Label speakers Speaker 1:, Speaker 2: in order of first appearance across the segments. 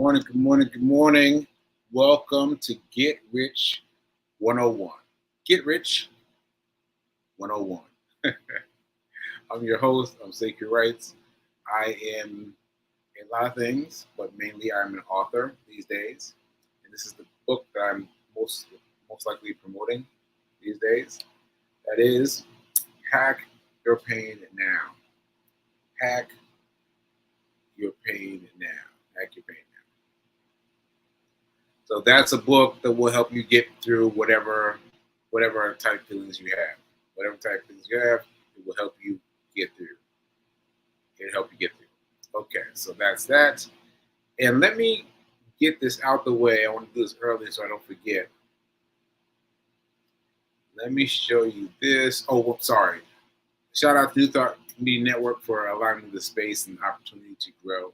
Speaker 1: morning, good morning, good morning. Welcome to Get Rich 101. Get Rich 101. I'm your host, I'm Sekou Wrights. I am a lot of things, but mainly I'm an author these days. And this is the book that I'm most likely promoting these days. That is Hack Your Pain Now. Hack Your Pain Now. Hack Your Pain Now. So that's a book that will help you get through whatever type feelings you have. Whatever type feelings you have, it will help you get through. It'll help you get through. Okay, so that's that. And let me get this out the way. I want to do this early so I don't forget. Let me show you this. Oh, sorry. Shout out to New Thought Media Network for allowing me the space and opportunity to grow.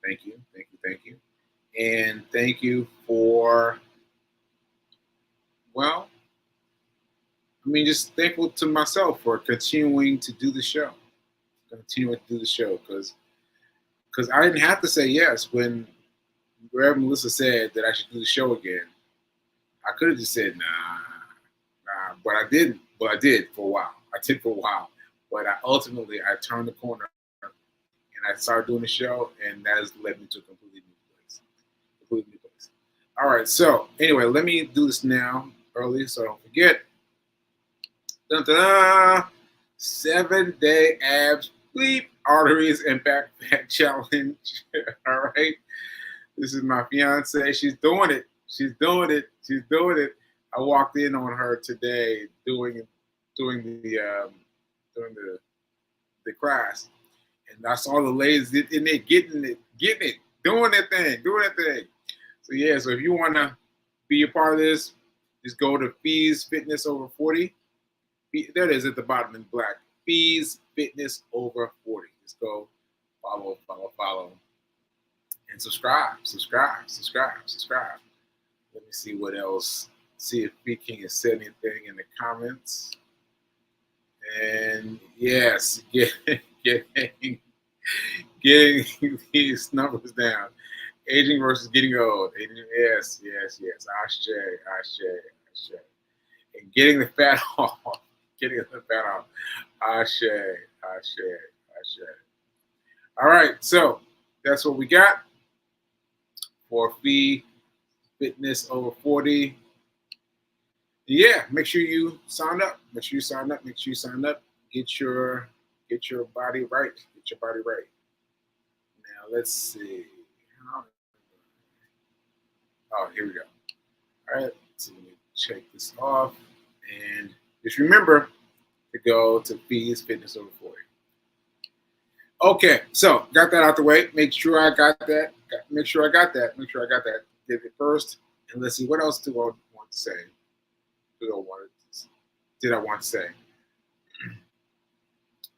Speaker 1: Thank you. And thank you for, well, just thankful to myself for continuing to do the show. Because I didn't have to say yes when Reverend Melissa said that I should do the show again. I could have just said nah, but I didn't. But I did for a while. But I ultimately turned the corner and I started doing the show, and that has led me to a completely new place. All right. So anyway, let me do this now early so I don't forget. Dun-dun-dun. 7-day abs, bleep, arteries, and back fat challenge. All right. This is my fiance. She's doing it. I walked in on her today doing the class, and I saw the ladies in there getting it, doing their thing. So yeah. So if you want to be a part of this, just go to Fees Fitness Over 40. There it is at the bottom in black. Fees Fitness Over 40. Just go follow, and subscribe. Let me see what else. See if B King has said anything in the comments. And yes, getting these numbers down. Aging versus getting old. Yes. Ashe. And getting the fat off. Ashe. All right, so that's what we got for Fee Fitness Over 40. Yeah, make sure you sign up. Get your body right. Now let's see. Oh, here we go. All right, so let me check this off, and just remember to go to Fees Fitness Over 40. Okay, so got that out the way. Make sure I got that. Did it first, and let's see what else do I want to say. Did I want to say?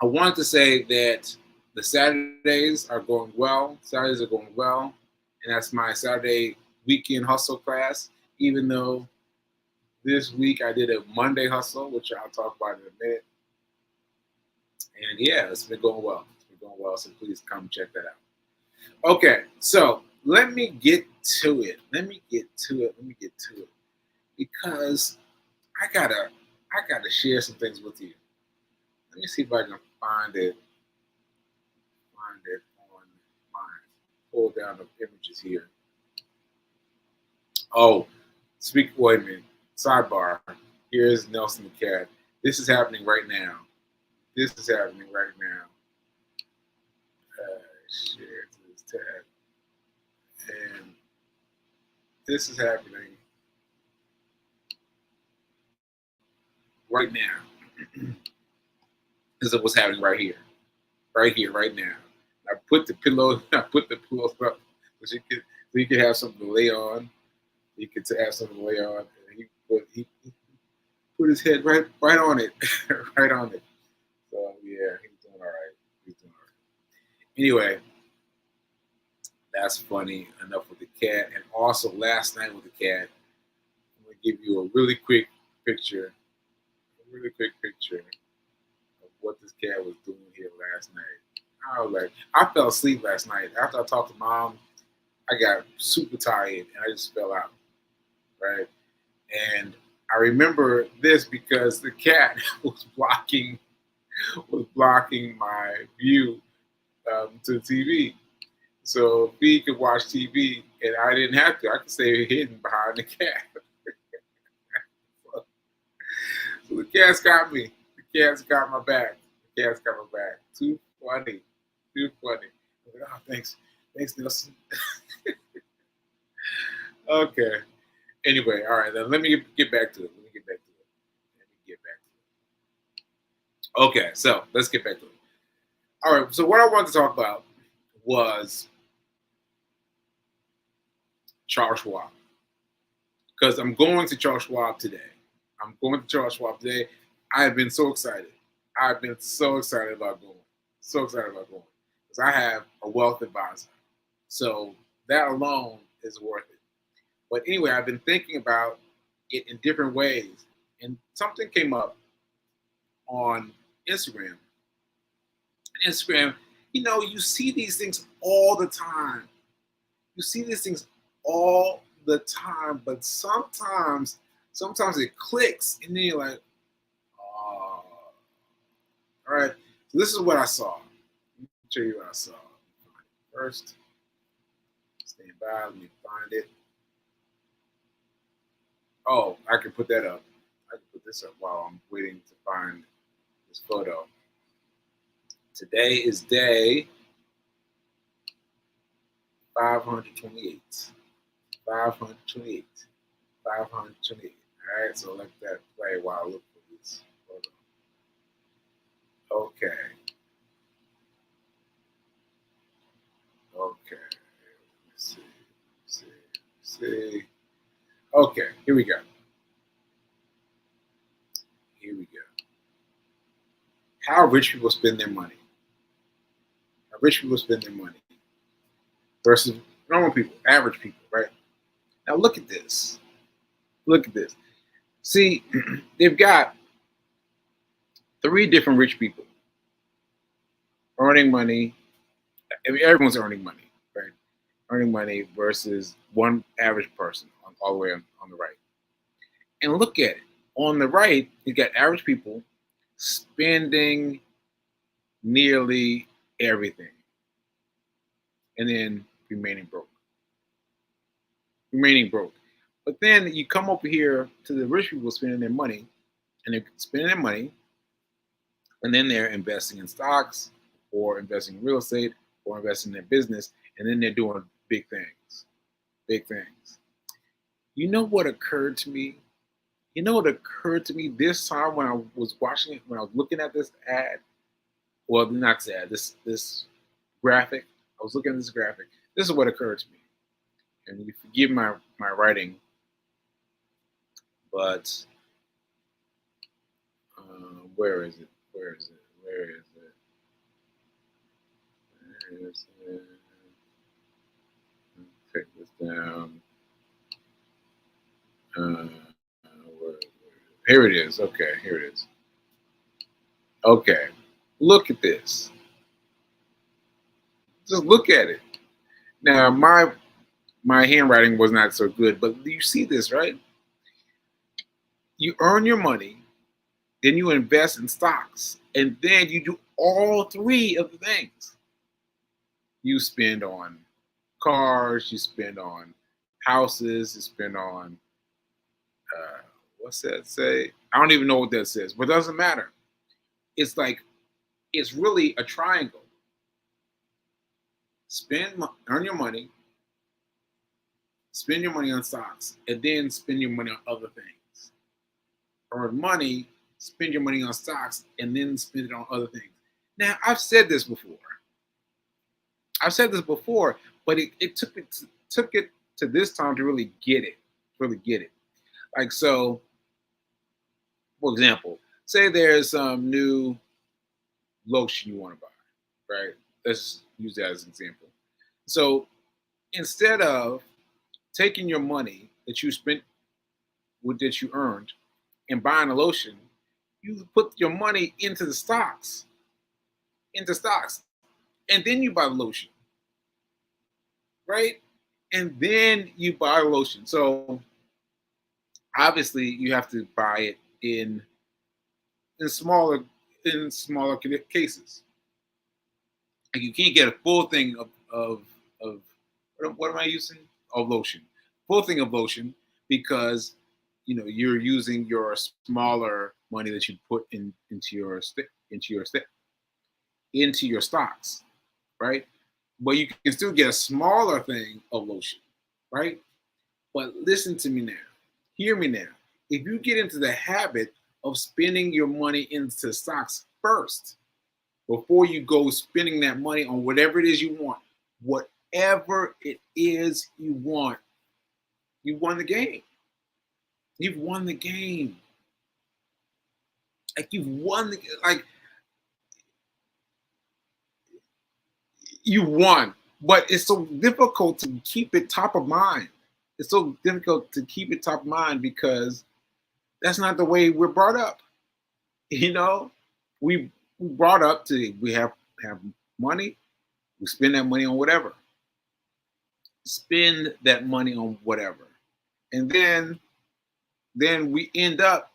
Speaker 1: I wanted to say that the Saturdays are going well. And that's my Saturday weekend hustle class. Even though this week I did a Monday hustle, which I'll talk about in a minute. And yeah, it's been going well. So please come check that out. Okay, so let me get to it. Because I gotta share some things with you. Let me see if I can find it on mine. Pull down the images here. Oh, wait a minute. Sidebar. Here's Nelson the cat. This is happening right now. Share to this tab. And this is happening right now. This is what's happening right here, right now. I put the pillows up so you could have something to lay on. And he put his head right on it, right on it. So yeah, he's doing all right. Anyway, that's funny enough with the cat. And also last night with the cat, I'm gonna give you a really quick picture of what this cat was doing here last night. I was like, I fell asleep last night. After I talked to mom, I got super tired and I just fell out, right? And I remember this because the cat was blocking my view to the TV. So he could watch TV, and I didn't have to. I could stay hidden behind the cat. So the cat's got me. The cat's got my back. The cat's got my back. Too funny. Too funny. I was like, oh, thanks. Thanks, Nelson. Okay. Anyway, all right. Then let me get back to it. Let me get back to it. Let me get back to it. Okay, so let's get back to it. All right. So what I wanted to talk about was Charles Schwab, because I'm going to Charles Schwab today. I'm going to Charles Schwab today. I've been so excited. I've been so excited about going. So excited about going. Because I have a wealth advisor. So that alone is worth it. But anyway, I've been thinking about it in different ways. And something came up on Instagram. Instagram, you see these things all the time. You see these things all the time, but sometimes it clicks, and then you're like, oh, all right. So this is what I saw. Let me show you what I saw. First, stand by. Let me find it. Oh, I can put that up. I can put this up while I'm waiting to find this photo. Today is day 528. 528. 528. All right, so let that play while I look for this photo. Okay. Okay. Let's see. Okay, here we go. How rich people spend their money. How rich people spend their money versus normal people, average people, right? Now look at this. Look at this. See, they've got 3 different rich people earning money. I mean, everyone's earning money, right? Earning money versus one average person all the way on the right. And look at it. On the right, you got average people spending nearly everything and then remaining broke. But then you come over here to the rich people spending their money, and they're spending their money, and then they're investing in stocks or investing in real estate or investing in their business, and then they're doing big things. Big things. You know what occurred to me? This time when I was watching it, when I was looking at this ad? Well, not this ad, this graphic. I was looking at this graphic. This is what occurred to me. And you forgive my writing, but where is it? Take this down. Here it is. Okay, here it is. Okay, look at this. Just look at it. Now, my handwriting was not so good, but you see this, right? You earn your money, then you invest in stocks, and then you do all 3 of the things. You spend on cars, you spend on houses, you spend on what's that say? I don't even know what that says, but it doesn't matter. It's like it's really a triangle. Earn your money, spend your money on stocks, and then spend your money on other things. Earn money, spend your money on stocks, and then spend it on other things. Now, I've said this before, but it took it to this time to really get it. Like, so, for example, say there's some new lotion you want to buy, right? Let's use that as an example. So instead of taking your money that you spent, that you earned, and buying a lotion, you put your money into stocks. and then you buy the lotion, right? And then you buy lotion. So obviously you have to buy it in smaller cases. And you can't get a full thing of what am I using? Of lotion. Full thing of lotion because you're using your smaller money that you put into your stocks, right? But you can still get a smaller thing of lotion, right? But listen to me now. Hear me now. If you get into the habit of spending your money into stocks first, before you go spending that money on whatever it is you want, whatever it is you want, you won the game. You've won the game. Like you won. But it's so difficult to keep it top of mind. It's so difficult to keep it top of mind because that's not the way we're brought up. We brought up to we have money, we spend that money on whatever. Spend that money on whatever. And then we end up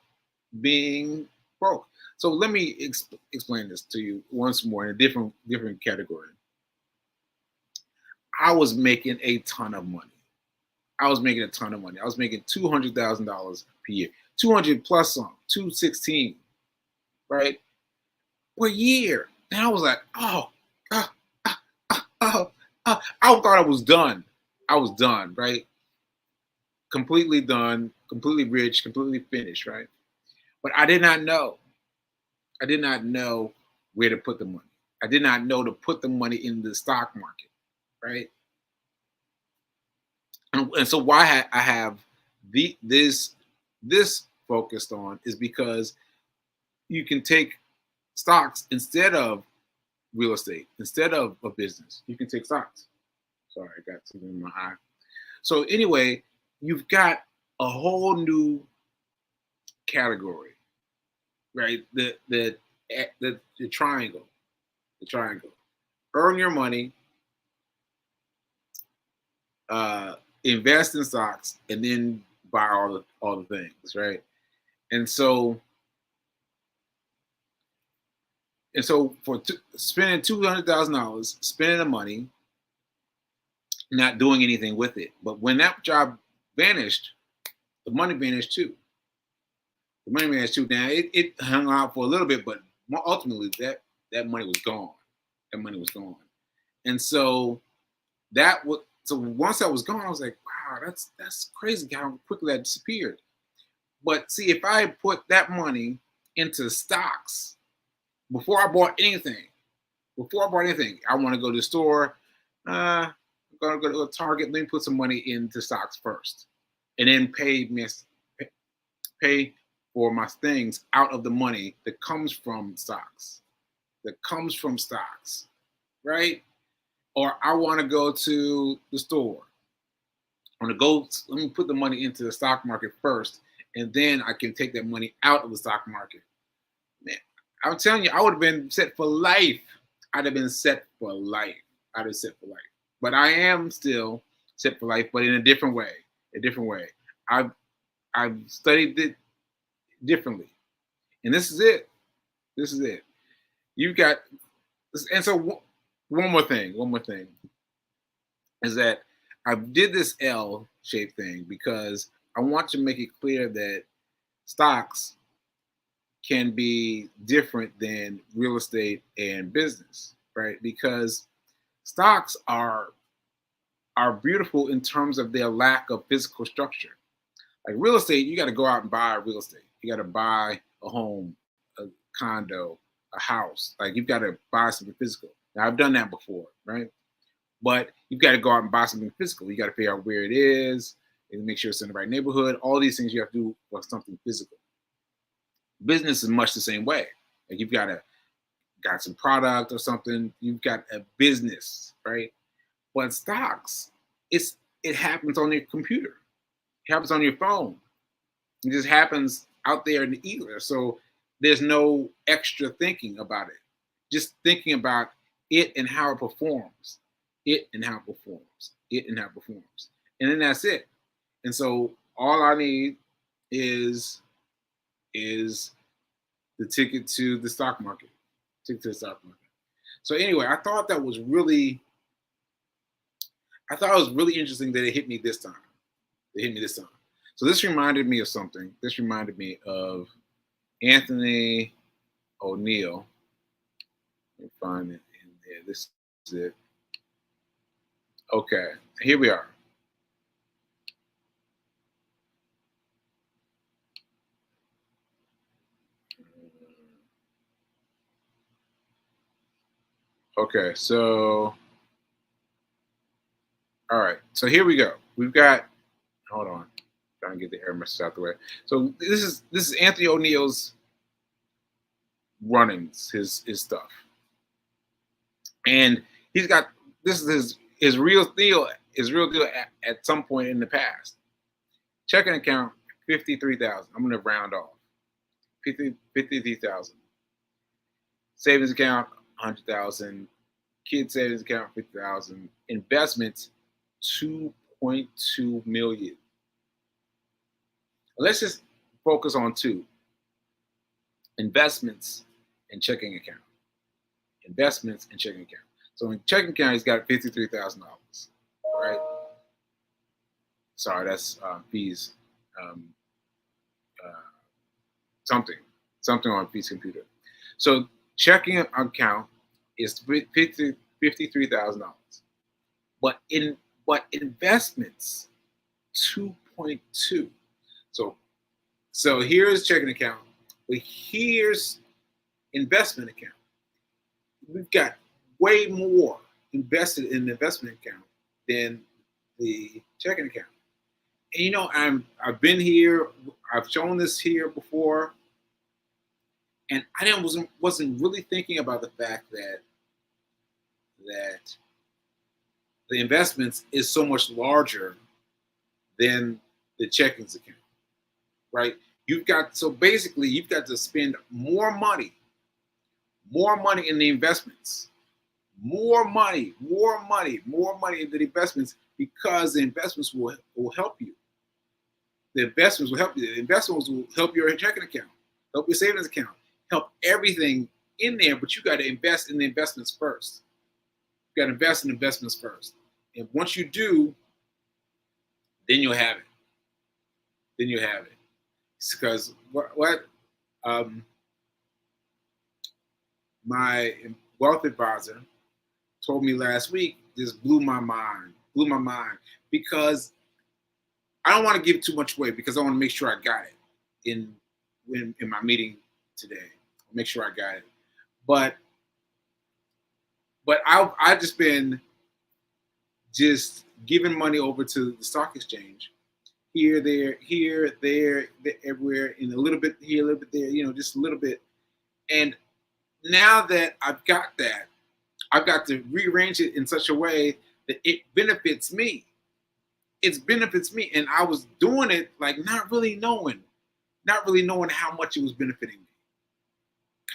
Speaker 1: being broke. So let me explain this to you once more in a different category. I was making a ton of money. I was making $200,000 per year, 200 plus some, 216, right? Per year. And I was like, I thought I was done. I was done, right? Completely done, completely rich, completely finished, right? But I did not know. I did not know where to put the money. I did not know to put the money in the stock market, right? And so why I have this focused on is because you can take stocks instead of real estate, instead of a business. You can take stocks. Sorry, I got something in my eye. So anyway, you've got a whole new category, right? The triangle. The triangle. Earn your money, invest in stocks, and then buy all the things, right? And so for spending $200,000, spending the money, not doing anything with it. But when that job vanished, the money vanished too. The money vanished too. Now it hung out for a little bit, but ultimately that money was gone. That money was gone. And so once that was gone, I was like, wow, that's crazy how quickly that disappeared. But see, if I had put that money into stocks before I bought anything, I want to go to the store. I'm gonna go to a Target. Let me put some money into stocks first, and then pay for my things out of the money that comes from stocks. Right? Or I want to go to the store. I want to go. Let me put the money into the stock market first, and then I can take that money out of the stock market. Man, I'm telling you, I would have been set for life. I'd have been set for life. But I am still set for life, but in a different way. I've studied it differently, and this is it. You've got, and so one more thing is that I did this L-shaped thing because I want to make it clear that stocks can be different than real estate and business, right? Because stocks are beautiful in terms of their lack of physical structure. Like real estate, you got to go out and buy real estate. You got to buy a home, a condo, a house. Like you've got to buy something physical. Now I've done that before, right? But you've got to go out and buy something physical. You got to figure out where it is and make sure it's in the right neighborhood. All these things you have to do for something physical. Business is much the same way. Like you've got some product or something. You've got a business, right? But stocks, it happens on your computer. It happens on your phone. It just happens out there in the ether. So there's no extra thinking about it. Just thinking about it and how it performs, and then that's it. And so all I need is is the ticket to the stock market, So anyway, I thought it was really interesting that it hit me this time. So this reminded me of something. This reminded me of Anthony O'Neill. Let me find it in there. This is it. Okay, here we are. Okay, so all right, so here we go. We've got. Hold on, trying to get the error message out the way. So this is Anthony O'Neill's runnings, his stuff, and he's got this is his real deal. His real deal at some point in the past. Checking account 53,000. I'm gonna round off 53,000. Savings account 100,000. Kid savings account 50,000. Investments 2.2 million. Let's just focus on two: investments and checking account. Investments and checking account. So in checking account, he's got $53,000. Right? Sorry, that's fees. Um, uh, something on fees computer. So checking account is $53,000, but investments 2.2. So here's checking account, but here's investment account. We've got way more invested in the investment account than the checking account. And I've been here, I've shown this here before, and wasn't really thinking about the fact that the investments is so much larger than the checkings account, right? Basically you've got to spend more money in the investments, more money into the investments, because the investments will help you. The investments will help you. The investments will help your checking account, help your savings account, help everything in there, but you got to invest in the investments first. You got to invest in investments first. And once you do, then you'll have it. Because what my wealth advisor told me last week just blew my mind, because I don't want to give too much away, because I want to make sure I got it in my meeting today. I'll make sure I got it. But I've just been just giving money over to the stock exchange, here, there, everywhere, in a little bit here, a little bit there, just a little bit. And now that I've got that, I've got to rearrange it in such a way that it benefits me. It benefits me. And I was doing it like not really knowing how much it was benefiting me.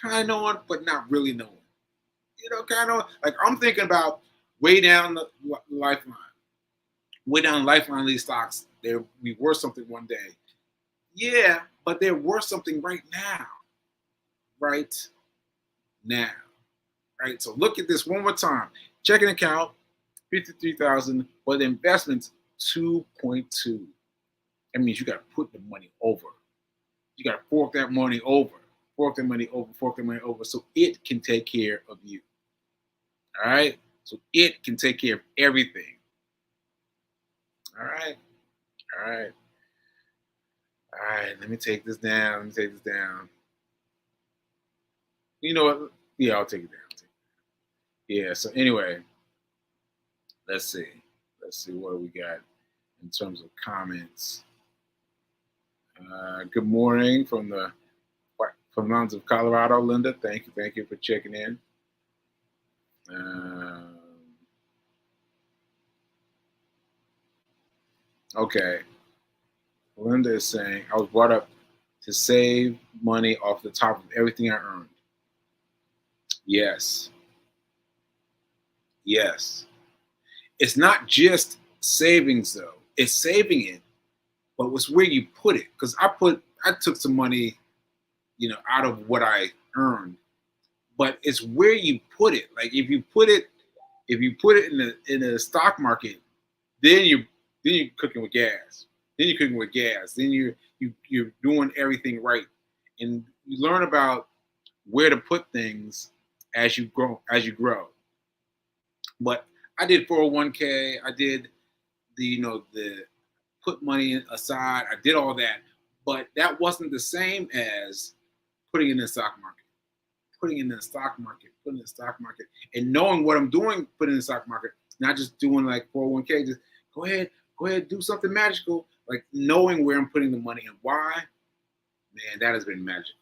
Speaker 1: Kind of knowing, but not really knowing. Kind of like I'm thinking about way down the lifeline. Way down the lifeline of these stocks, they'll be worth something one day. Yeah, but they're worth something right now. Right now. Right? So look at this one more time. Checking account, 53,000, but the investments 2.2. That means you got to put the money over. You got to fork that money over, so it can take care of you. All right? So it can take care of everything. All right. Let me take this down. You know what? Yeah, I'll take it down. Yeah, so anyway, let's see. What do we got in terms of comments. Good morning from the mountains of Colorado, Linda. Thank you for checking in. Okay. Linda is saying, I was brought up to save money off the top of everything I earned. Yes. Yes. It's not just savings though. It's saving it, but it's where you put it. Because I took some money, out of what I earned, but it's where you put it. Like if you put it in the stock market, then you're cooking with gas. Then you're cooking with gas. Then you're doing everything right, and you learn about where to put things as you grow. But I did 401k. I did the put money aside. I did all that, but that wasn't the same as putting it in the stock market. Putting it in the stock market, putting it in the stock market, and knowing what I'm doing, putting in the stock market, not just doing like 401k. Just go ahead, do something magical. Like knowing where I'm putting the money and why. Man, that has been magical.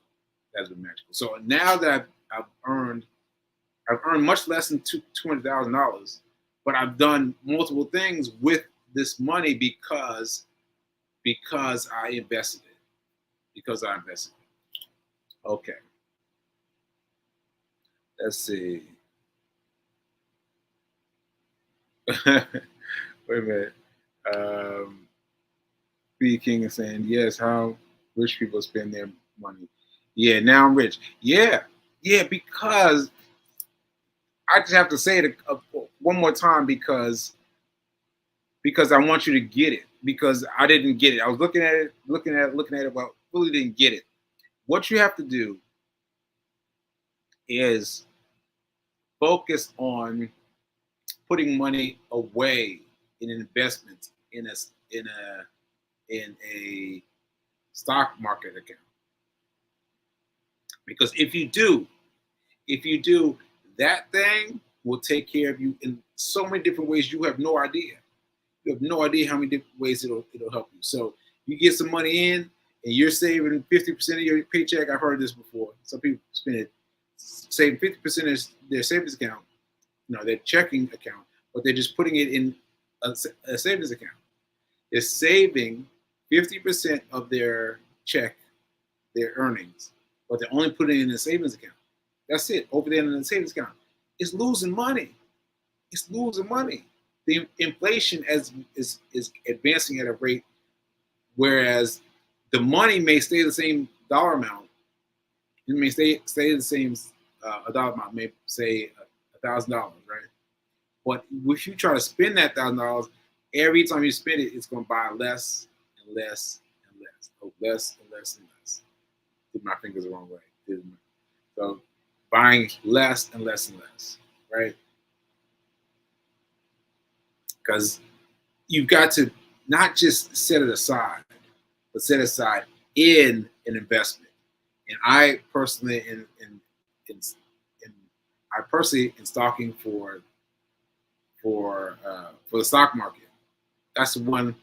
Speaker 1: That has been magical. So now that I've earned much less than $200,000, but I've done multiple things with this money because I invested it. Because I invested it. Okay, let's see. Wait a minute. B King is saying yes. How rich people spend their money. Yeah, now I'm rich. Yeah, because I just have to say it one more time because I want you to get it because I didn't get it. I was looking at it, but really didn't get it. What you have to do is focus on putting money away in investments in a stock market account. Because if you do, that thing will take care of you in so many different ways you have no idea. You have no idea how many different ways it'll help you. So you get some money in and you're saving 50% of your paycheck. I've heard this before. Some people saving 50% of their savings account, their checking account, but they're just putting it in a savings account. They're saving 50% of their check, their earnings, but they're only putting it in a savings account. That's it. Over there in the savings account. It's losing money. It's losing money. The inflation is advancing at a rate, whereas the money may stay the same dollar amount. It may stay the same a dollar amount, may say $1,000, right? But if you try to spend that $1,000, every time you spend it, it's going to buy less and less and less. Oh, less and less and less. Did my fingers the wrong way. So buying less and less and less, right? Because you've got to not just set it aside, but set aside in an investment. And I personally, in I personally in stocking for the stock market. That's the one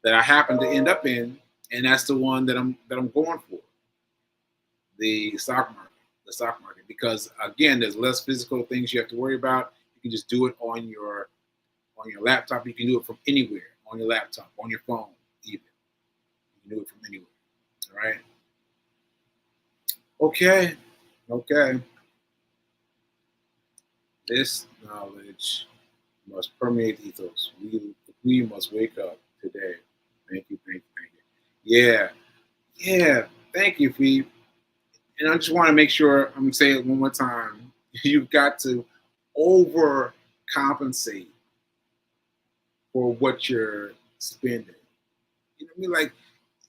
Speaker 1: that I happen to end up in, and that's the one that I'm going for. The stock market. The stock market. Because again, there's less physical things you have to worry about. You can just do it on your laptop. You can do it from anywhere. On your laptop, on your phone, even. You can do it from anywhere. All right. Okay. Okay. This knowledge must permeate ethos. We must wake up today. Thank you, thank you, thank you. Yeah. Thank you, Fee. And I just want to make sure I'm saying it one more time. You've got to overcompensate for what you're spending. You know what I mean? Like,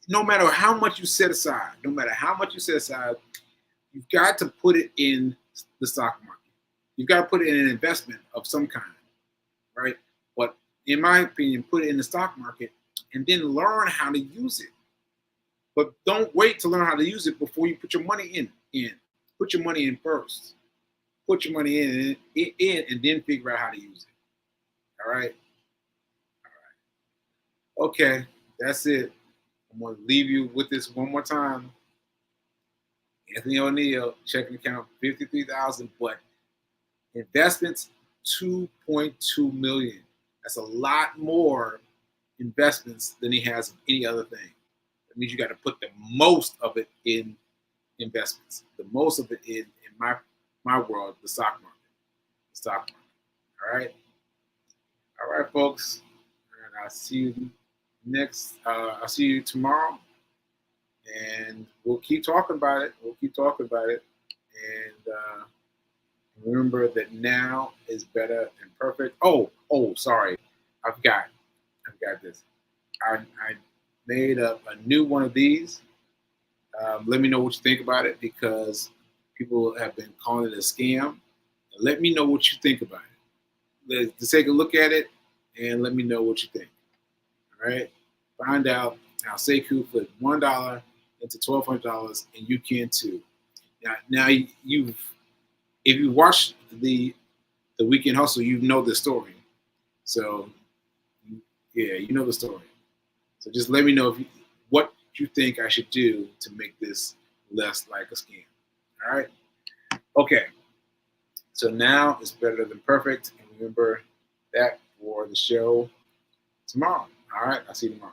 Speaker 1: no matter how much you set aside, you've got to put it in the stock market. You've got to put it in an investment of some kind, right? But in my opinion, put it in the stock market and then learn how to use it. But don't wait to learn how to use it before you put your money in. Put your money in first. Put your money in and then figure out how to use it. All right? All right. Okay, that's it. I'm going to leave you with this one more time. Anthony O'Neill, checking account 53,000, but investments 2.2 million. That's a lot more investments than he has in any other thing. That means you got to put the most of it in investments. The most of it in my world, the stock market. The stock market. All right, folks. And I'll see you next. I'll see you tomorrow, and we'll keep talking about it. And remember that now is better than perfect. Sorry, I forgot. This. I made up a new one of these. Let me know what you think about it, because people have been calling it a scam. Let me know what you think about it. Let's take a look at it and let me know what you think. All right. Find out how Sekou put $1 into $1,200, and you can too. Now if you watch the Weekend Hustle, you know the story. So yeah, you know the story. So just let me know what you think I should do to make this less like a scam. All right. Okay. So now it's better than perfect, and remember that for the show tomorrow. All right. I'll see you tomorrow.